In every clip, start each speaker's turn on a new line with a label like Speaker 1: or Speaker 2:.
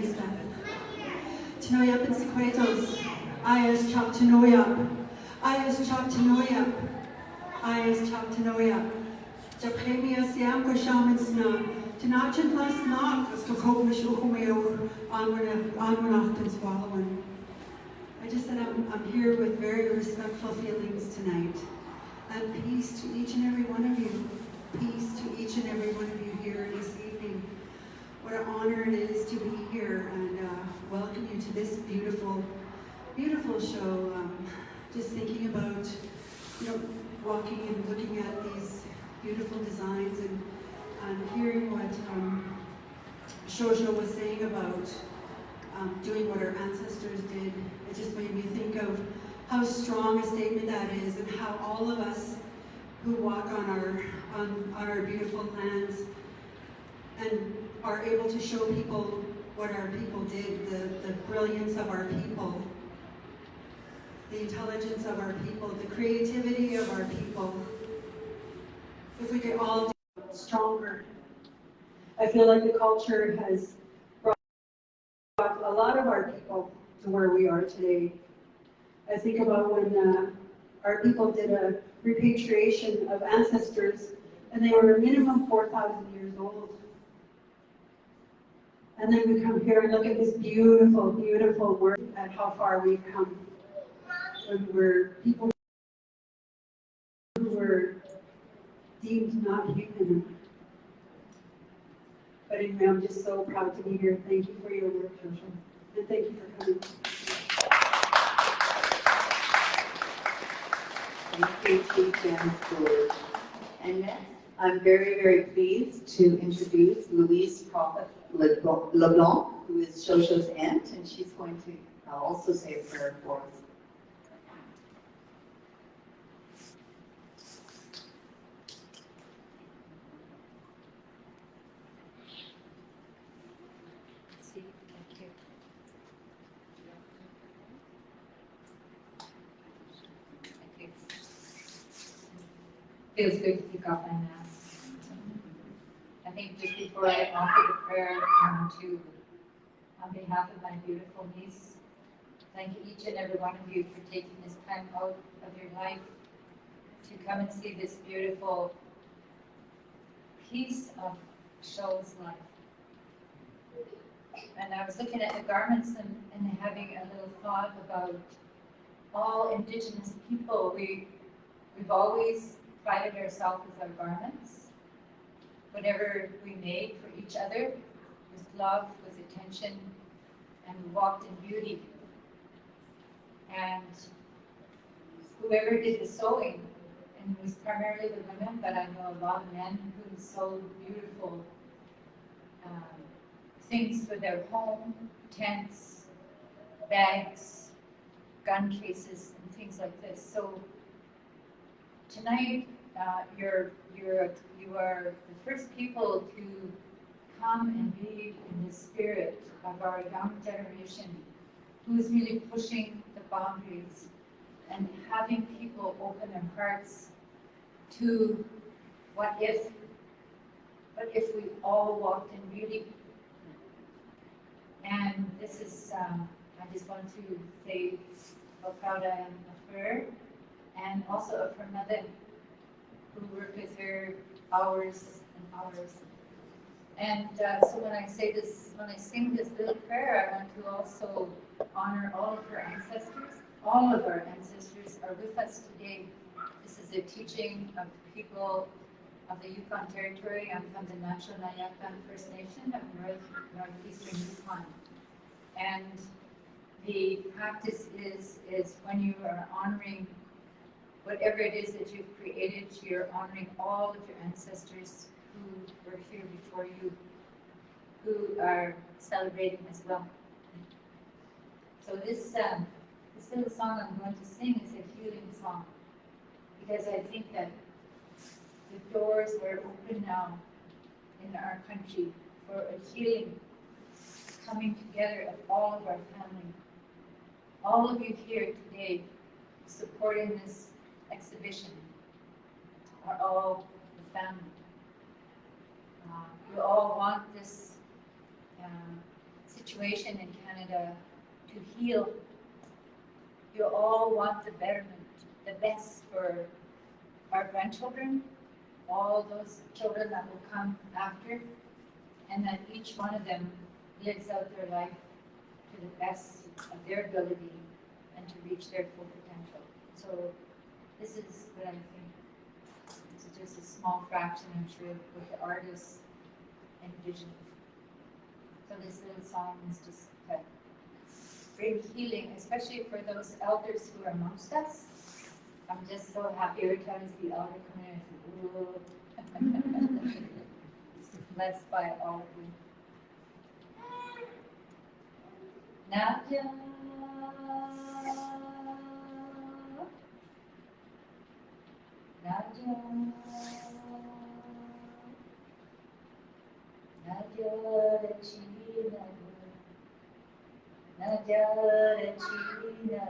Speaker 1: Thanks, Beth. Tanoyap and Sequetos. Ayas chop tanoyap. Ayas chop tanoyap. Ayas chop tanoyap. Japemia siam ko shamans na. Tanachan las nak. As to hope mishukumeo. Onward and swallowing. I just said I'm here with very respectful feelings tonight. And peace to each and every one of you. Peace to each and every one of you here this evening. What an honor it is to be here and welcome you to this beautiful, beautiful show. Just thinking about, walking and looking at these beautiful designs and hearing what Sho Sho was saying about doing what our ancestors did. It just made me think of how strong a statement that is, and how all of us who walk on our beautiful lands and are able to show people what our people did, the brilliance of our people, the intelligence of our people, the creativity of our people. If we could all do it stronger. I feel like the culture has brought a lot of our people to where we are today. I think about when our people did a repatriation of ancestors, and they were a minimum 4,000 years old. And then we come here and look at this beautiful, beautiful work at how far we've come. When we're people who were deemed not human. But anyway, I'm just so proud to be here. Thank you for your work, Sho Sho. And thank you for coming.
Speaker 2: Thank you, Chief Janice George. And next, I'm very, very pleased to introduce Louise Prophet LeBlanc, who is Sho Sho's aunt, and she's going to also say a prayer for us.
Speaker 3: Feels good to pick up on that. I think just before I offer the prayer, on behalf of my beautiful niece, thank each and every one of you for taking this time out of your life to come and see this beautiful piece of Sho's life. And I was looking at the garments and having a little thought about all Indigenous people. We've always prided ourselves with our garments. Whatever we made for each other with love, with attention, and we walked in beauty. And whoever did the sewing, and it was primarily the women, but I know a lot of men who sewed beautiful things for their home, tents, bags, gun cases, and things like this. So tonight, you are the first people to come and be in the spirit of our young generation, who is really pushing the boundaries and having people open their hearts to what if we all walked in beauty. And this is, I just want to say how proud I am of her, and also of her mother, who worked with her hours and hours. And so when I sing this little prayer, I want to also honor all of her ancestors. All of our ancestors are with us today. This is a teaching of people of the Yukon Territory. I'm from the Nacho-Nayakan First Nation of northeastern Yukon. And the practice is when you are honoring whatever it is that you've created, you're honoring all of your ancestors who were here before you, who are celebrating as well. So this little song I'm going to sing is a healing song, because I think that the doors are open now in our country for a healing coming together of all of our family. All of you here today supporting this exhibition are all the family. You all want this situation in Canada to heal. You all want the betterment, the best for our grandchildren, all those children that will come after, and that each one of them lives out their life to the best of their ability and to reach their full potential. So this is what I think. This is just a small fraction, I'm sure, of what the artists envision. So this little song is just to bring healing, especially for those elders who are amongst us. I'm just so happy every time I see elder come in and say, ooh. Blessed by all of you. Nadia. Nadia. Nadia Rachina. Nadia Rachina.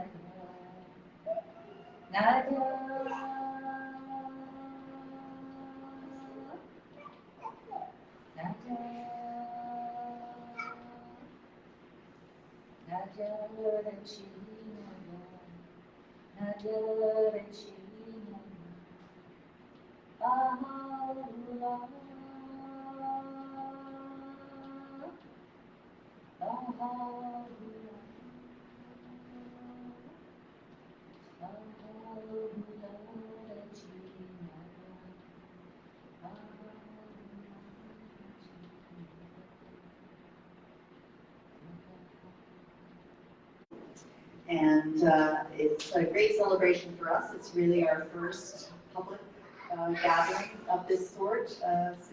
Speaker 3: Nadia. Nadia. Nadia Rachina. Nadia Rachina. Allah.
Speaker 2: And it's a great celebration for us. It's really our first public gathering of this sort since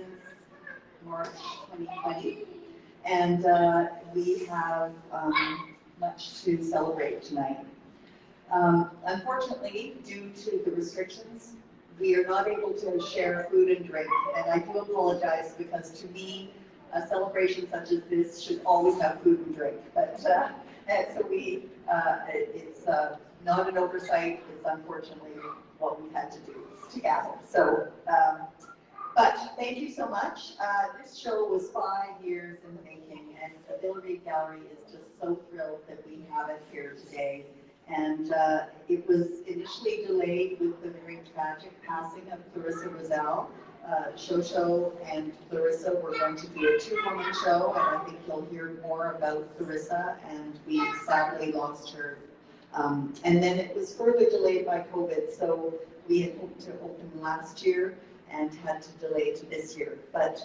Speaker 2: March 2020. And we have much to celebrate tonight. Unfortunately, due to the restrictions, we are not able to share food and drink. And I do apologize because to me, a celebration such as this should always have food and drink. But and so it's not an oversight. It's unfortunately what we had to do to gather. So, but thank you so much. This show was 5 years in the making, and the Bill Reid Gallery is just so thrilled that we have it here today. And it was initially delayed with the very tragic passing of Clarissa Roselle. Sho Sho and Clarissa were going to do a two-woman show, and I think you'll hear more about Clarissa, and we sadly lost her. And then it was further delayed by COVID, so we had hoped to open last year and had to delay to this year. But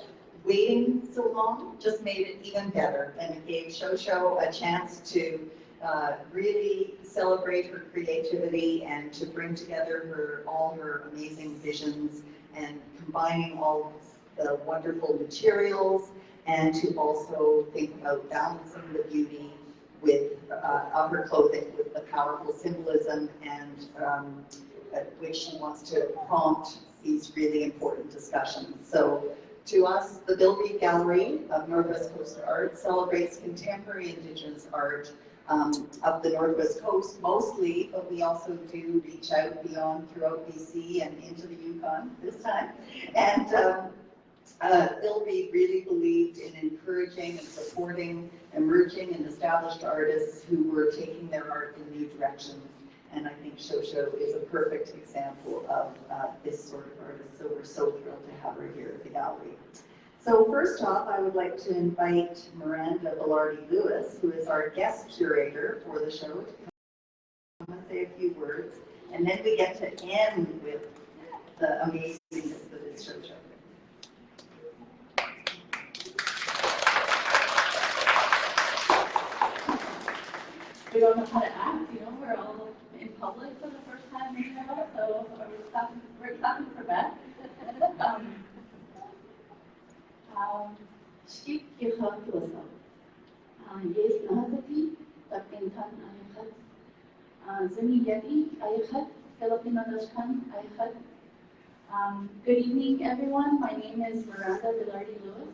Speaker 2: waiting so long just made it even better, and it gave Sho Sho a chance to really celebrate her creativity and to bring together all her amazing visions and combining all the wonderful materials, and to also think about balancing the beauty with of her clothing with the powerful symbolism and which she wants to prompt these really important discussions. So to us, the Bill Reid Gallery of Northwest Coast Art celebrates contemporary Indigenous art of the Northwest Coast mostly, but we also do reach out beyond throughout BC and into the Yukon this time. And Bill Reid really believed in encouraging and supporting emerging and established artists who were taking their art in new directions. And I think Sho Sho is a perfect example of this sort of artist. So we're so thrilled to have her here at the gallery. So first off, I would like to invite Miranda Velarde-Lewis, who is our guest curator for the show, to come and say a few words. And then we get to end with the amazingness that is Sho Sho.
Speaker 4: We don't know how to act, you know, we're all in public for the first time, you know, so we're clapping for Beth. شيك يخاف توصل يس نهضتي تبين تان أيخد زميلتي أيخد Filipino Dashkan أيخد. Good evening, everyone. My name is Miranda Velarde-Lewis.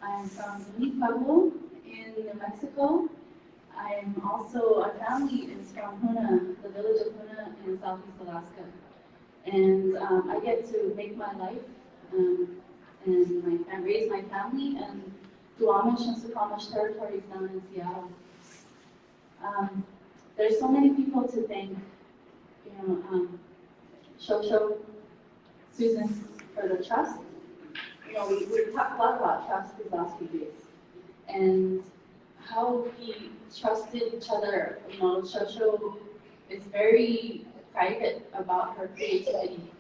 Speaker 4: I'm from Unipago in New Mexico. I'm also, our family is from Huna, the village of Huna in Southeast Alaska. And I get to make my life and raise my family and Duwamish and Suquamish territories down in Seattle. There's so many people to thank, Sho Sho, Susan, for the trust. We talked a lot about trust these last few days, and how we trusted each other. Sho Sho is very private about her creativity,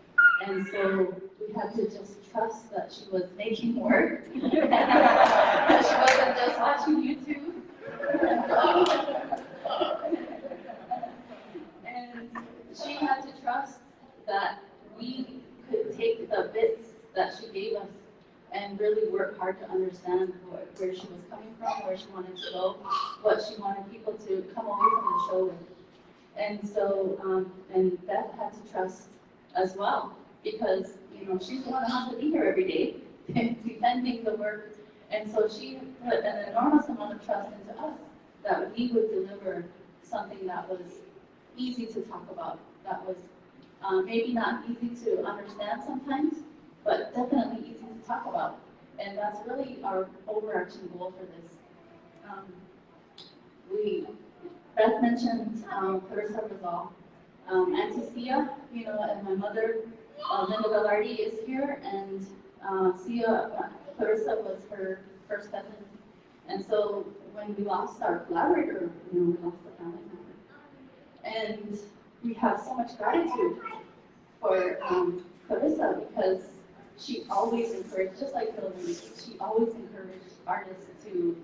Speaker 4: and so we had to just trust that she was making work, that she wasn't just watching YouTube. And she had to trust that we could take the bits that she gave us and really work hard to understand where she was coming from, where she wanted to go, what she wanted people to come away from the show with. And so, and Beth had to trust as well, because, she's the one that has to be here every day, defending the work. And so she put an enormous amount of trust into us, that we would deliver something that was easy to talk about, that was maybe not easy to understand sometimes, but definitely easy to talk about. And that's really our overarching goal for this. Beth mentioned Clarissa Rizal. Auntie Sia, and my mother, Linda Velarde, is here, and Clarissa was her first cousin. And so when we lost our collaborator, we lost a family member. And we have so much gratitude for Clarissa, because she always encouraged, just like Hillary, she always encouraged artists to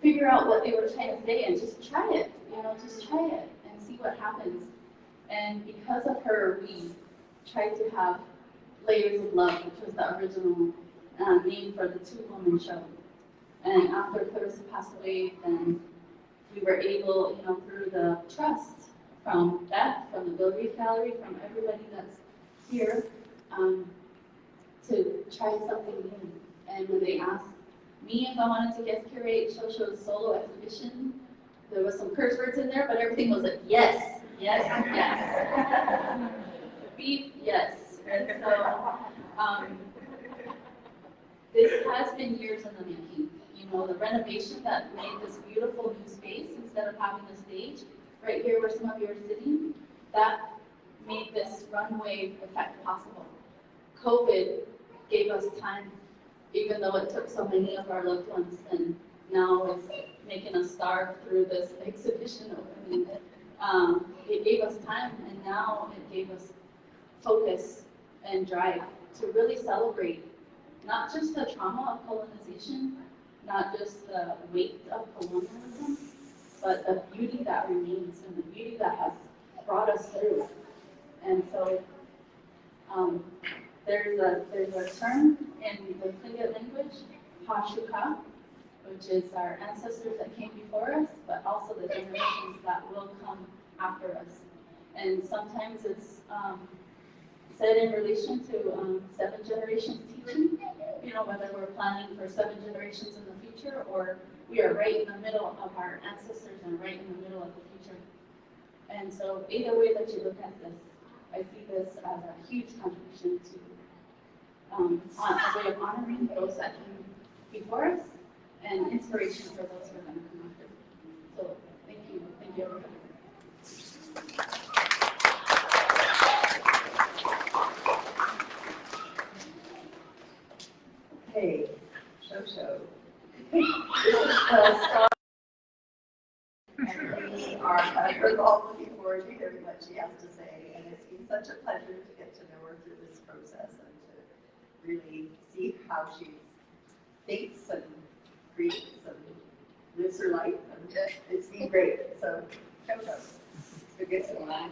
Speaker 4: figure out what they were trying to say and just try it, just try it and see what happens. And because of her, we tried to have Layers of Love, which was the original name for the two-woman show. And after Clarissa passed away, then we were able, through the trust from Beth, from the Bill Reid Gallery, from everybody that's here, to try something new. And when they asked me if I wanted to guest curate Sho Sho's solo exhibition, there was some curse words in there, but everything was like, yes, yes, yes. Beep, yes. And so this has been years in the making. The renovation that made this beautiful new space, instead of having the stage right here where some of you are sitting, that made this runway effect possible. COVID gave us time, even though it took so many of our loved ones, and now it's making us starve through this exhibition opening. It gave us time, and now it gave us focus and drive to really celebrate not just the trauma of colonization, not just the weight of colonialism, but the beauty that remains and the beauty that has brought us through. And so there's a term in the Tlingit language, Hashuka, which is our ancestors that came before us, but also the generations that will come after us. And sometimes it's said in relation to 7 generations teaching, whether we're planning for 7 generations in the future, or we are right in the middle of our ancestors and right in the middle of the future. And so either way that you look at this, I see this as a huge contribution to a way of honoring those that came before us, and inspiration for those who are going to come after. So thank you everybody.
Speaker 2: Hey, Sho Sho. This is the start, and we are all looking forward to hearing what she has to say. And it's been such a pleasure to get to know her through this process and to really see how she thinks and creates and lives her life. And it's been great. So, Sho Sho, it's good to know.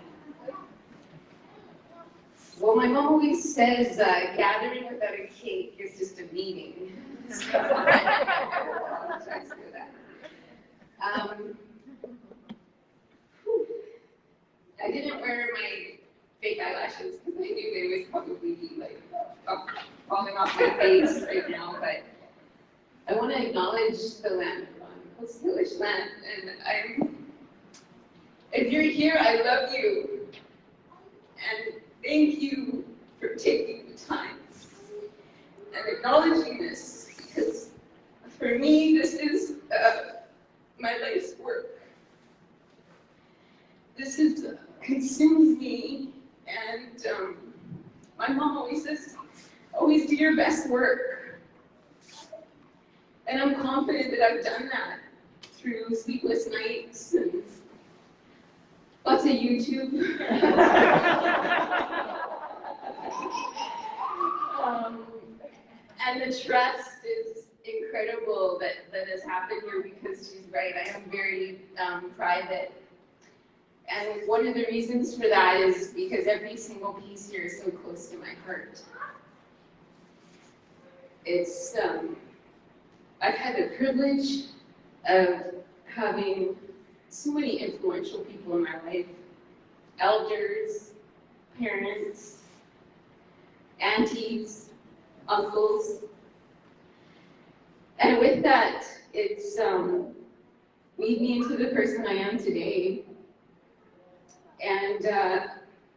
Speaker 5: Well, my mom always says gathering without a cake is just a meeting. So I'll try to do that. I didn't wear my fake eyelashes because I knew they would probably be like falling off my face right now. But I want to acknowledge the land on Coast land, and if you're here, I love you. And thank you for taking the time and acknowledging this, because For me, this is my life's work. This is consumes me, and my mom always says, always do your best work. And I'm confident that I've done that through sleepless nights and lots of YouTube. And the trust is incredible that has happened here, because she's right, I am very private. And one of the reasons for that is because every single piece here is so close to my heart. It's, I've had the privilege of having so many influential people in my life. Elders, parents, aunties, uncles. And with that, it's made me into the person I am today. And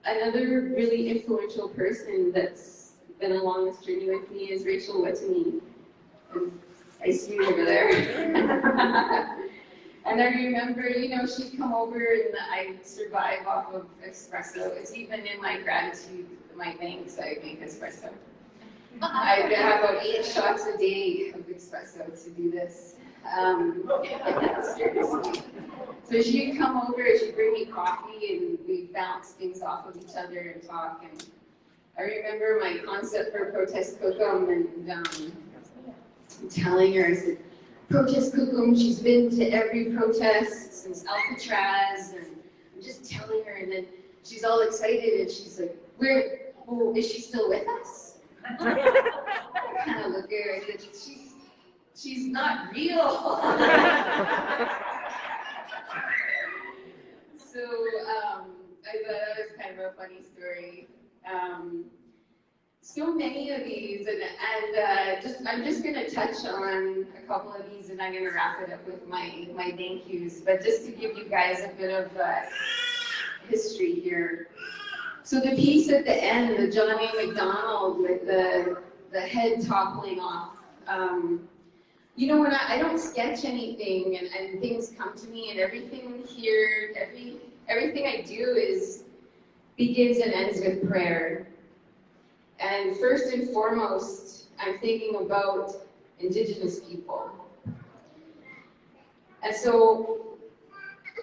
Speaker 5: another really influential person that's been along this journey with me is Rachel Whitney. And I see you over there. And I remember, you know, she'd come over and I survive off of espresso. It's even in my gratitude, my thanks, I make espresso. I have about 8 shots a day of espresso to do this. Seriously. So she'd come over, she'd bring me coffee, and we'd bounce things off of each other and talk. And I remember my concept for Protest Cookum, and telling her, I said, Protest Cookum, she's been to every protest since Alcatraz, and I'm just telling her, and then she's all excited, and she's like, is she still with us? I kind of look at her, I said, she's not real. So I thought that was kind of a funny story. So many of these, and I'm just going to touch on a couple of these, and I'm going to wrap it up with my thank yous. But just to give you guys a bit of history here. So the piece at the end, the Johnny McDonald with the head toppling off. You know, when I don't sketch anything, and things come to me, and everything here, everything I do begins and ends with prayer. And first and foremost, I'm thinking about Indigenous people. And so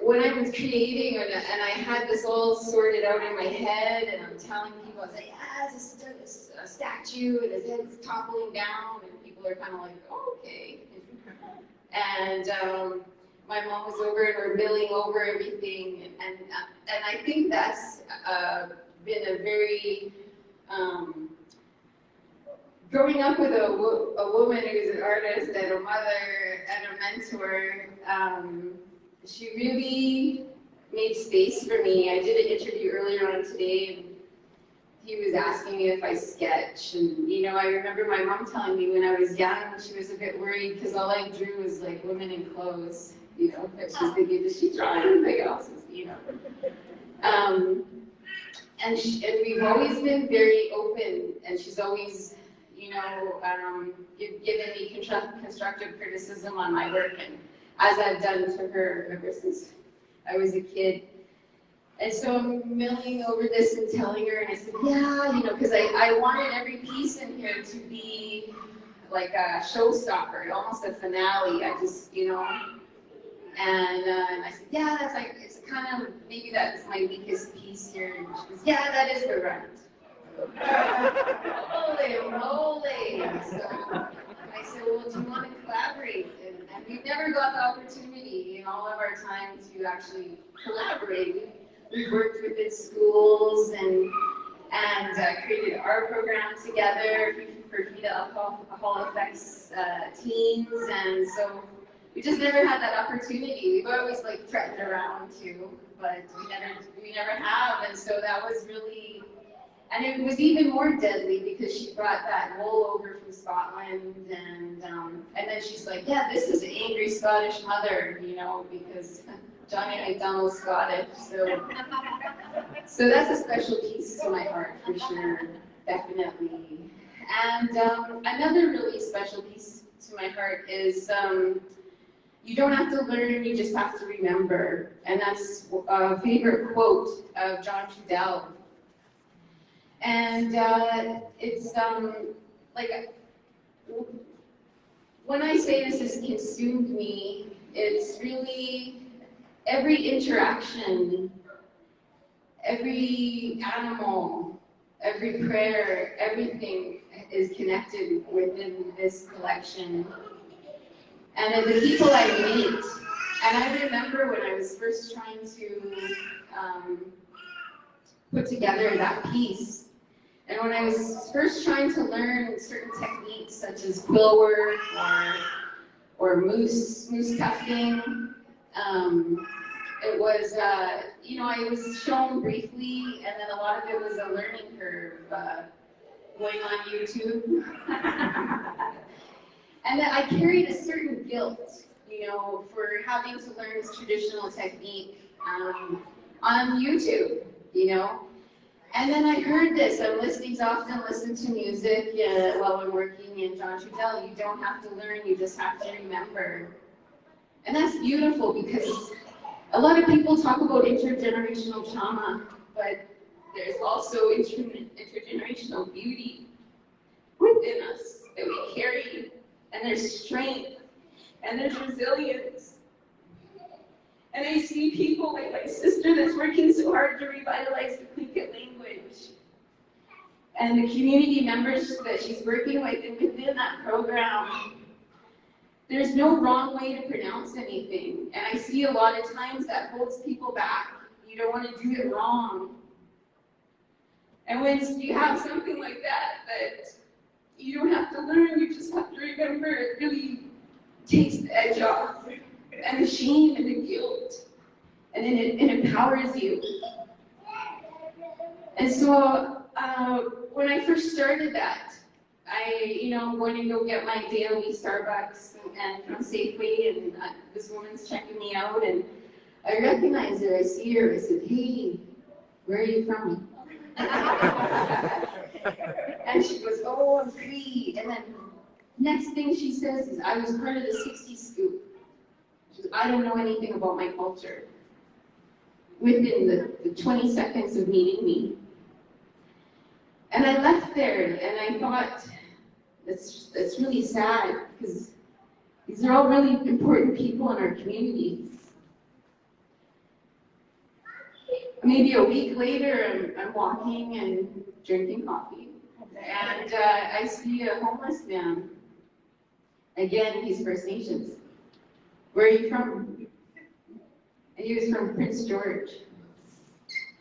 Speaker 5: when I was creating, and I had this all sorted out in my head, and I'm telling people, I was like, yeah, it's a statue, and his head's toppling down, and people are kind of like, oh, okay. And my mom was over, and we're milling over everything, and I think that's been a very, growing up with a woman who's an artist and a mother and a mentor, she really made space for me. I did an interview earlier on today, and he was asking me if I sketch. And, you know, I remember my mom telling me when I was young, she was a bit worried because all I drew was like women in clothes, you know, but she's thinking, does she draw anything else, you know? And we've always been very open, and she's always, you know, given me constructive criticism on my work, and as I've done to her ever since I was a kid. And so I'm milling over this and telling her, and I said, yeah, you know, because I wanted every piece in here to be like a showstopper, almost a finale. I just, you know, and I said, yeah, that's like, it's kind of, maybe that's my weakest piece here. And she goes, yeah, that is the rent. Holy moly. So I said, well, do you want to collaborate? And we've never got the opportunity in all of our time to actually collaborate. We've worked within schools and created our program together for fetal alcohol effects teens, and so we just never had that opportunity. We've always like threatened around too, but we never have, and so that was really, and it was even more deadly because she brought that wool over from Scotland, and then she's like, yeah, this is an angry Scottish mother, you know, because Johnny McDonald's Scottish, so that's a special piece to my heart for sure, definitely. And another really special piece to my heart is you don't have to learn, you just have to remember. And that's a favorite quote of John Trudell. And it's like, when I say this has consumed me, it's really every interaction, every animal, every prayer, everything is connected within this collection. And the people I meet, and I remember when I was first trying to put together that piece, and when I was first trying to learn certain techniques such as quill work or moose tufting, it was, you know, I was shown briefly, and then a lot of it was a learning curve going on YouTube. And then I carried a certain guilt, you know, for having to learn this traditional technique on YouTube, you know. And then I heard this. I'm listening to often listen to music while I'm working in John Trudell. You don't have to learn, you just have to remember. And that's beautiful because a lot of people talk about intergenerational trauma, but there's also intergenerational beauty within us that we carry. And there's strength, and there's resilience. And I see people like my sister that's working so hard to revitalize the Tlingit language. And the community members that she's working with, and within that program, there's no wrong way to pronounce anything. And I see a lot of times that holds people back. You don't want to do it wrong. And when you have something like that you don't have to learn, you just have to remember, it really takes the edge off, and the shame and the guilt, and then it empowers you. And so when I first started that, I'm going to go get my daily Starbucks and from Safeway, and this woman's checking me out, and I recognize her, I see her, I said, "Hey, where are you from?" And she goes, "Oh, I'm Reid." And then next thing she says is, "I was part of the 60 scoop." She goes, "I don't know anything about my culture." Within the 20 seconds of meeting me. And I left there and I thought, that's really sad, because these are all really important people in our community. Maybe a week later, I'm walking and drinking coffee, and I see a homeless man. Again, he's First Nations. "Where are you from?" And he was from Prince George.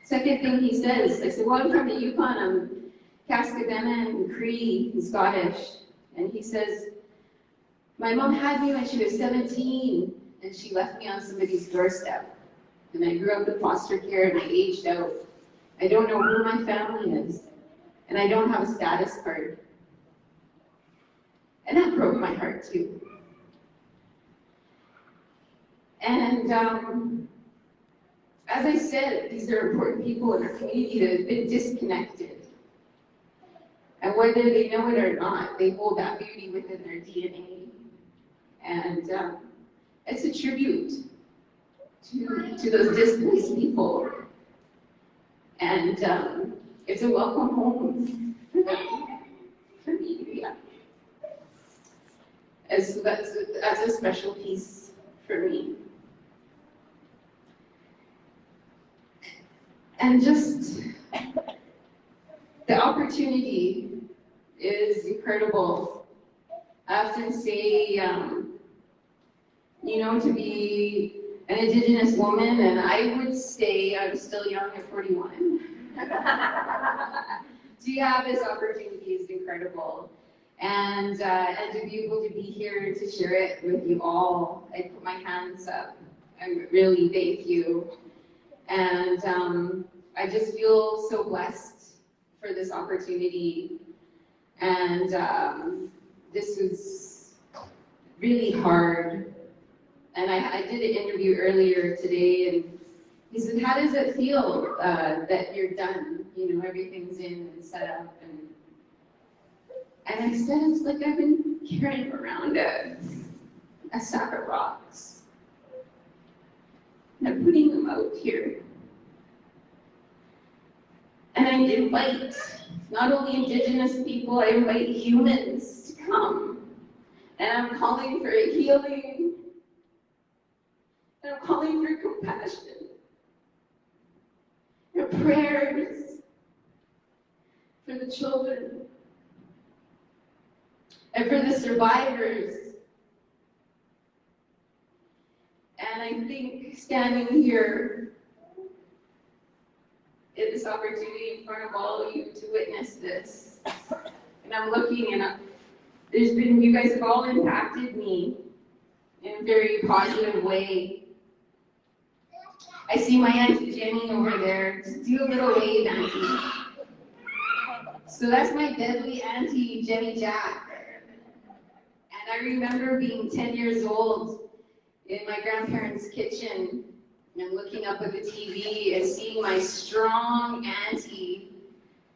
Speaker 5: Second thing he says, I said, "Well, I'm from the Yukon, I'm Cascadena and Cree and Scottish." And he says, "My mom had me when she was 17, and she left me on somebody's doorstep. And I grew up in foster care and I aged out. I don't know who my family is, and I don't have a status card." And that broke my heart too. And as I said, these are important people in our community that have been disconnected. And whether they know it or not, they hold that beauty within their DNA. And it's a tribute to those displaced people. And it's a welcome home for me, yeah. So that's a special piece for me. And just the opportunity is incredible. I often say, to be an Indigenous woman, and I would say I'm still young at 41. To have this opportunity is incredible. And to be able to be here to share it with you all, I put my hands up. I really thank you. And I just feel so blessed for this opportunity. And this was really hard. And I did an interview earlier today, and he said, "How does it feel that you're done? Everything's in and set up." And I said, "It's like I've been carrying around a sack of rocks. And I'm putting them out here. And I invite not only Indigenous people, I invite humans to come. And I'm calling for a healing. And I'm calling for compassion. And prayers for the children. And for the survivors. And I think standing here in this opportunity in front of all of you to witness this, and I'm looking and you guys have all impacted me in a very positive way. I see my Auntie Jenny over there. Just do a little wave, Auntie. So that's my deadly Auntie Jenny Jack. And I remember being 10 years old in my grandparents' kitchen and looking up at the TV and seeing my strong auntie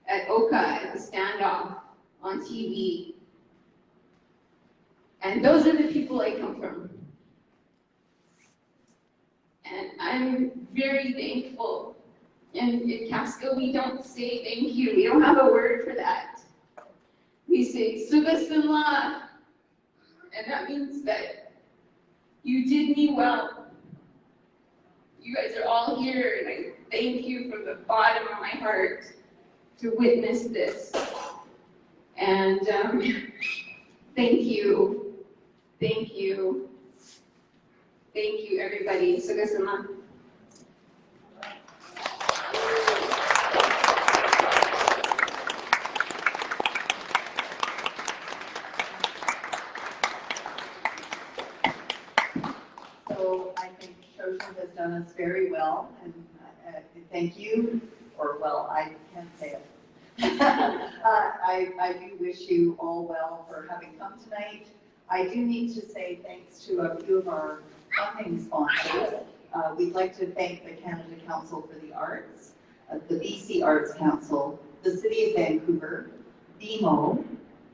Speaker 5: at Oka at the standoff on TV. And those are the people I come from. And I'm very thankful. And in Casco, we don't say thank you. We don't have a word for that. We say sugasunla. And that means that you did me well. You guys are all here, and I thank you from the bottom of my heart to witness this. And thank you. Thank you. Thank you, everybody. Sugasama.
Speaker 2: So I think Sho Sho has done us very well, and thank you, or well, I can't say it. I do wish you all well for having come tonight. I do need to say thanks to a few of our funding sponsors. We'd like to thank the Canada Council for the Arts, the BC Arts Council, the City of Vancouver, BMO,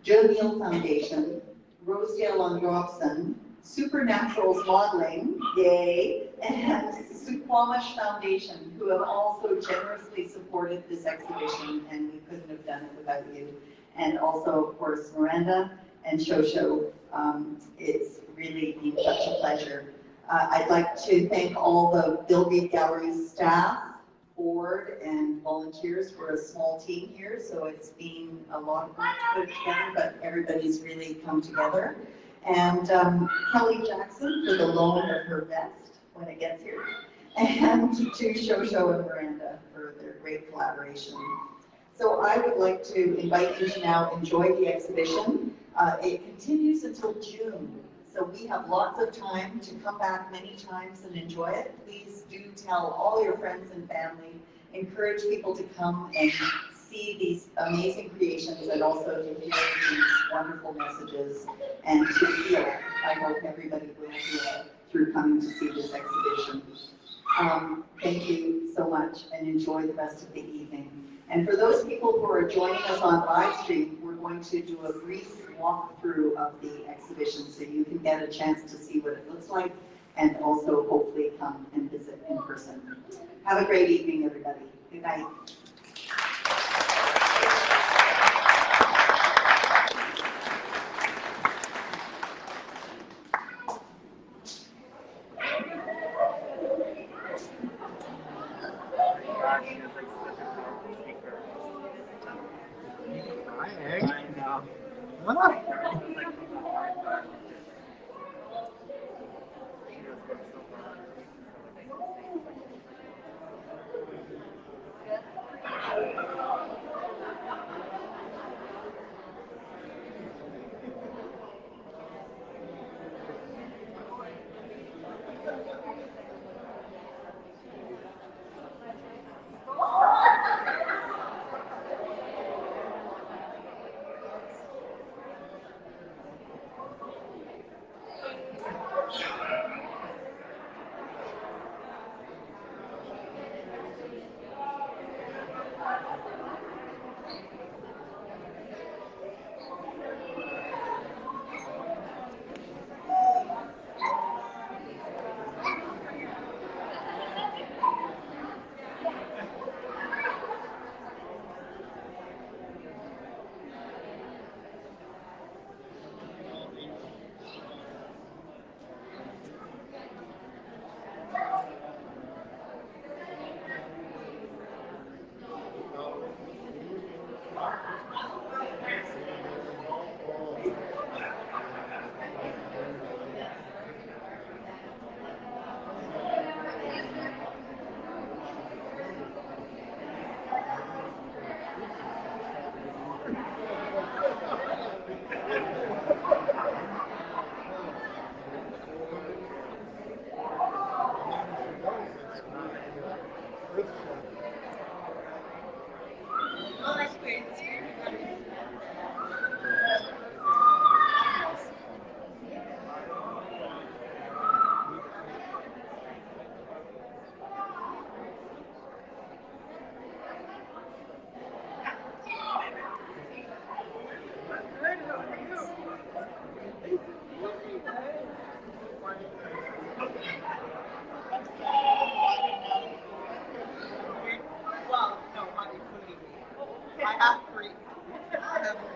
Speaker 2: Jill Neal Foundation, Rosedale on Dobson, Supernaturals Modeling, yay, and Suquamish Foundation, who have also generously supported this exhibition, and we couldn't have done it without you. And also, of course, Miranda and Sho Sho. It's really been such a pleasure. I'd like to thank all the Bill Reid Gallery's staff, board, and volunteers. We're a small team here, so it's been a lot of work to put together, but everybody's really come together. And Kelly Jackson for the loan of her vest when it gets here. And to Sho Sho and Miranda for their great collaboration. So I would like to invite you to now enjoy the exhibition. It continues until June, so we have lots of time to come back many times and enjoy it. Please do tell all your friends and family, encourage people to come and see these amazing creations and also to hear these wonderful messages and to feel it. I hope everybody will feel it through coming to see this exhibition. Thank you so much and enjoy the rest of the evening. And for those people who are joining us on live stream, we're going to do a brief walkthrough of the exhibition so you can get a chance to see what it looks like and also hopefully come and visit in person. Have a great evening, everybody. Good night.
Speaker 5: Oh, that's great.
Speaker 6: Well, no, not including me. I have three. I have three,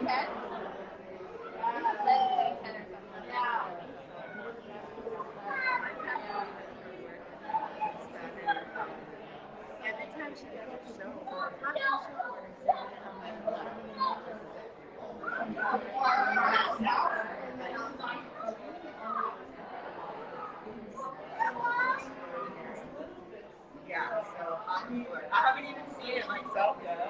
Speaker 6: yes. Yeah, so I haven't even seen it myself yet.